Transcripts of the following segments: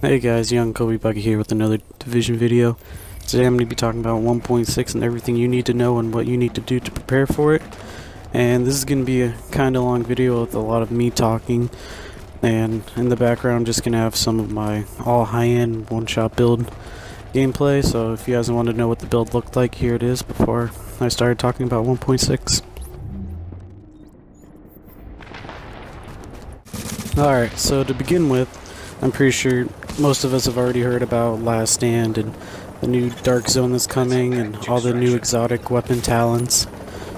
Hey guys, Young Kobe Buggy here with another Division video. Today I'm going to be talking about 1.6 and everything you need to know and what you need to do to prepare for it. And this is going to be a kind of long video with a lot of me talking. And in the background I'm just going to have some of my all high-end one-shot build gameplay. So if you guys want to know what the build looked like, here it is before I started talking about 1.6. Alright, so to begin with, I'm pretty sure most of us have already heard about Last Stand and the new Dark Zone that's coming and all the new exotic weapon talents.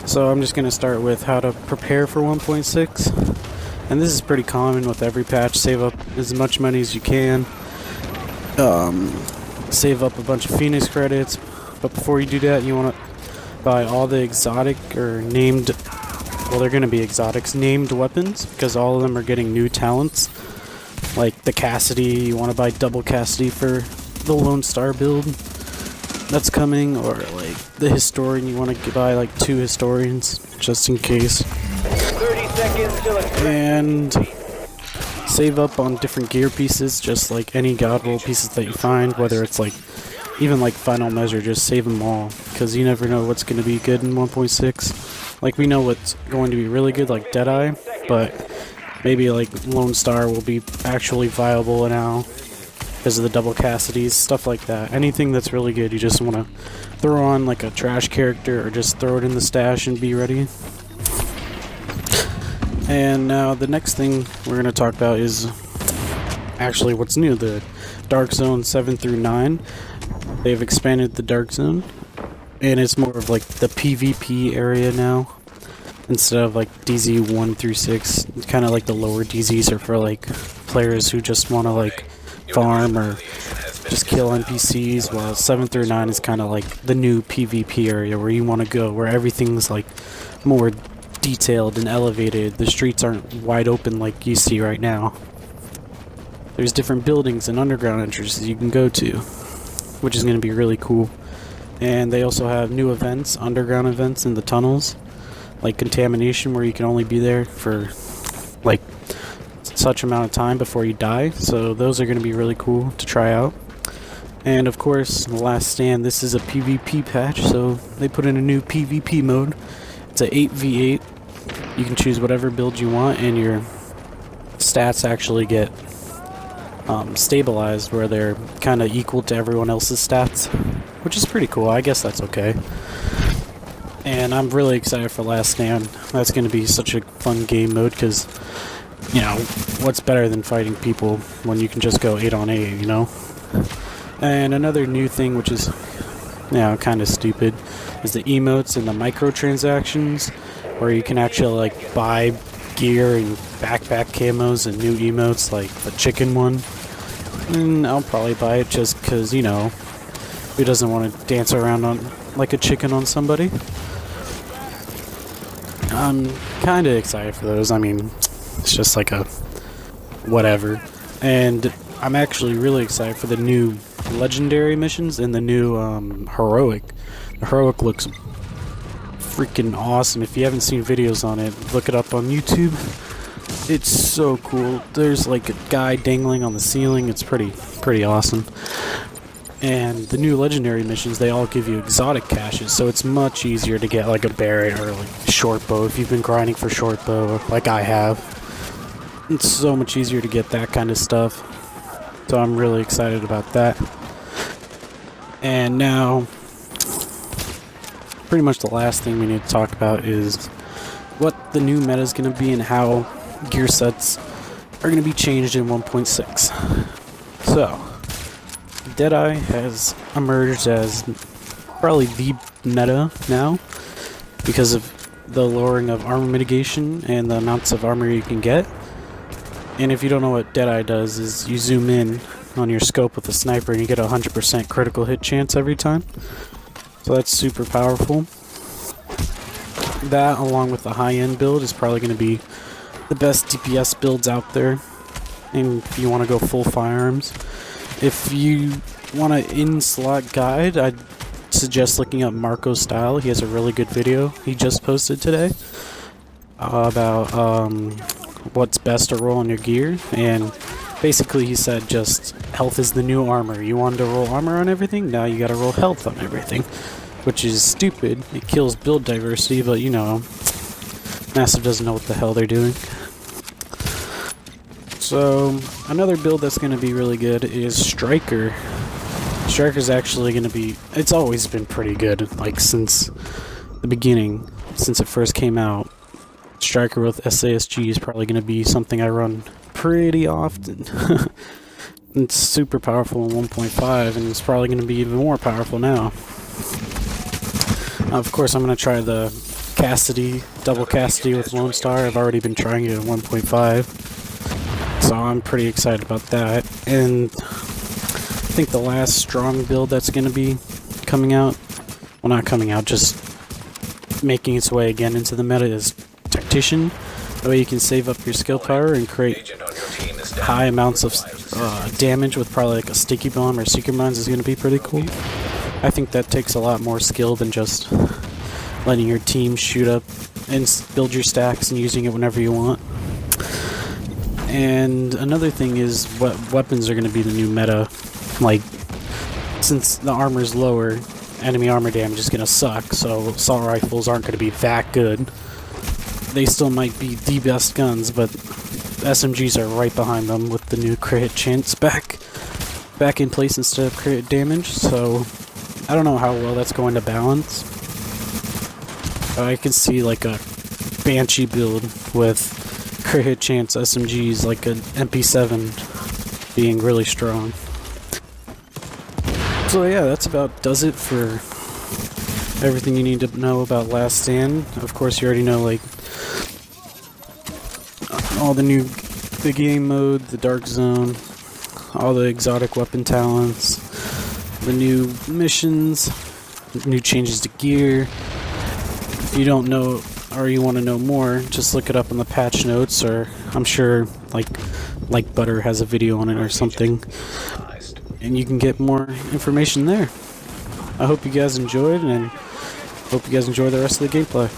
So I'm just going to start with how to prepare for 1.6. And this is pretty common with every patch. Save up as much money as you can. Save up a bunch of Phoenix credits. But before you do that, you want to buy all the exotic or named, well, they're going to be exotics, named weapons, because all of them are getting new talents. Like the Cassidy, you want to buy double Cassidy for the Lone Star build that's coming, or like the Historian, you want to buy like 2 Historians just in case. 30 seconds till it's and save up on different gear pieces, just like any god roll pieces that you find, whether it's like even like Final Measure, just save them all, because you never know what's going to be good in 1.6. Like we know what's going to be really good, like Deadeye, but maybe like Lone Star will be actually viable now because of the double Cassidys, stuff like that. Anything that's really good, you just want to throw on like a trash character or just throw it in the stash and be ready. And now the next thing we're going to talk about is actually what's new, the Dark Zone 7 through 9. They've expanded the Dark Zone, and it's more of like the PvP area now. Instead of like DZ 1 through 6, kind of like the lower DZs are for like players who just want to like farm or just kill NPCs, while 7 through 9 is kind of like the new PvP area where you want to go, where everything's like more detailed and elevated. The streets aren't wide open like you see right now. There's different buildings and underground entrances you can go to, which is going to be really cool. And they also have new events, underground events in the tunnels, like contamination, where you can only be there for like such amount of time before you die. So those are going to be really cool to try out. And of course, The Last Stand, this is a PvP patch, so they put in a new PvP mode. It's a 8v8. You can choose whatever build you want, and your stats actually get stabilized, where they're kind of equal to everyone else's stats, which is pretty cool. I guess that's okay. And I'm really excited for Last Stand. That's going to be such a fun game mode, because, you know, what's better than fighting people when you can just go 8 on 8, you know? And another new thing, which is, you know, kind of stupid, is the emotes and the microtransactions, where you can actually, like, buy gear and backpack camos and new emotes, like the chicken one. And I'll probably buy it just because, you know, who doesn't want to dance around on like a chicken on somebody? I'm kind of excited for those. I mean, it's just like a whatever. And I'm actually really excited for the new legendary missions and the new heroic. The heroic looks freaking awesome. If you haven't seen videos on it, look it up on YouTube. It's so cool. There's like a guy dangling on the ceiling. It's pretty awesome. And the new legendary missions, they all give you exotic caches, so it's much easier to get like a Barrett or like short bow if you've been grinding for short bow like I have. It's so much easier to get that kind of stuff. So I'm really excited about that. And now, pretty much the last thing we need to talk about is what the new meta is going to be and how gear sets are going to be changed in 1.6. So Deadeye has emerged as probably the meta now because of the lowering of armor mitigation and the amounts of armor you can get. And if you don't know what Deadeye does, is you zoom in on your scope with a sniper and you get a 100% critical hit chance every time. So that's super powerful. That, along with the high-end build, is probably going to be the best DPS builds out there. And if you want to go full firearms. If you want an in-slot guide, I'd suggest looking up Marco's Style. He has a really good video he just posted today about what's best to roll on your gear, and Basically, he said just health is the new armor. You wanted to roll armor on everything, now you gotta roll health on everything. Which is stupid. It kills build diversity, but you know, Massive doesn't know what the hell they're doing. So, another build that's gonna be really good is Striker. Striker's actually gonna be... It's always been pretty good, like since the beginning, since it first came out. Striker with SASG is probably gonna be something I run pretty often. It's super powerful in 1.5, and it's probably going to be even more powerful now. Of course, I'm going to try the Cassidy, double Cassidy with Lone Star. I've already been trying it in 1.5, so I'm pretty excited about that. And I think the last strong build that's going to be coming out, well, not coming out, just making its way again into the meta is Tactician. That way you can save up your skill power and create high amounts of damage with probably like a sticky bomb or secret mines is going to be pretty cool. I think that takes a lot more skill than just letting your team shoot up and build your stacks and using it whenever you want. And another thing is what weapons are going to be the new meta. Like, since the armor's lower, enemy armor damage is going to suck, so assault rifles aren't going to be that good. They still might be the best guns, but SMGs are right behind them with the new crit chance back in place instead of crit damage, so I don't know how well that's going to balance. I can see like a Banshee build with crit hit chance SMGs like an MP7 being really strong. So yeah, that's about does it for everything you need to know about Last Stand. Of course, you already know like all the game mode, the Dark Zone, all the exotic weapon talents, the new missions, new changes to gear. If you don't know or you want to know more, just look it up in the patch notes, or I'm sure like Butter has a video on it or something, and you can get more information there. I hope you guys enjoyed, and hope you guys enjoy the rest of the gameplay.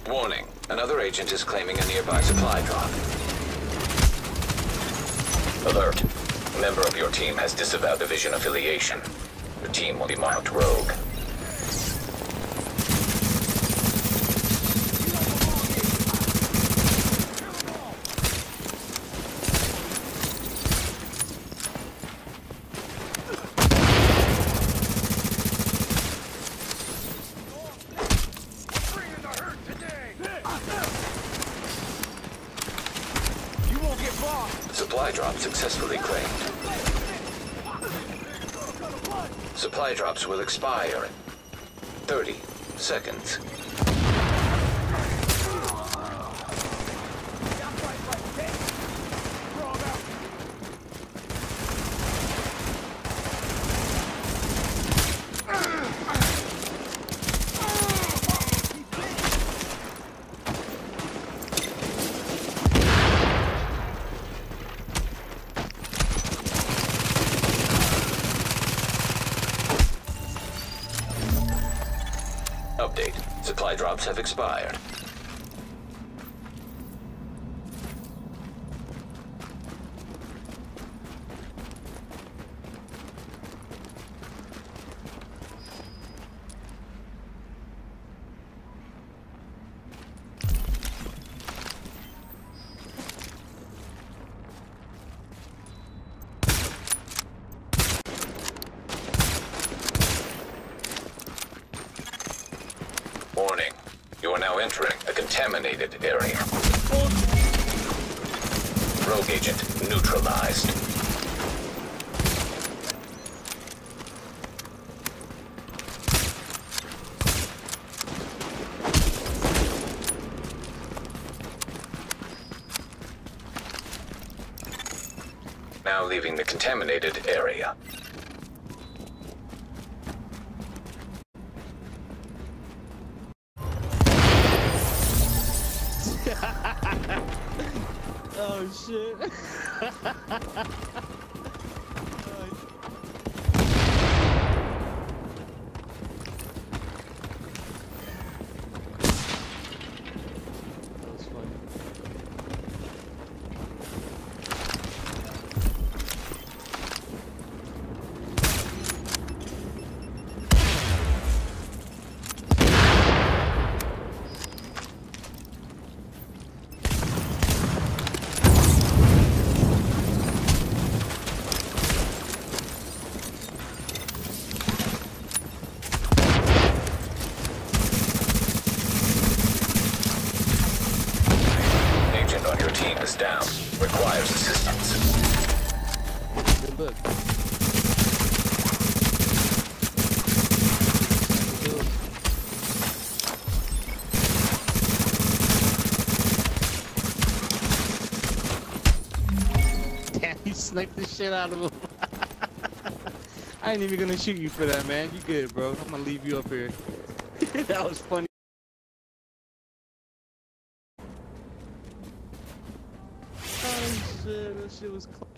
Warning, another agent is claiming a nearby supply drop. Alert, a member of your team has disavowed division affiliation. Your team will be marked rogue. Supply drop successfully claimed. Supply drops will expire in 30 seconds. Update. Supply drops have expired. Warning, you are now entering a contaminated area. Rogue agent neutralized. Now leaving the contaminated area. Oh shit. down. Requires assistance. Good look. Damn, you sniped the shit out of him. I ain't even gonna shoot you for that, man. You good, bro. I'm gonna leave you up here. That was funny. Oh shit, that shit was close.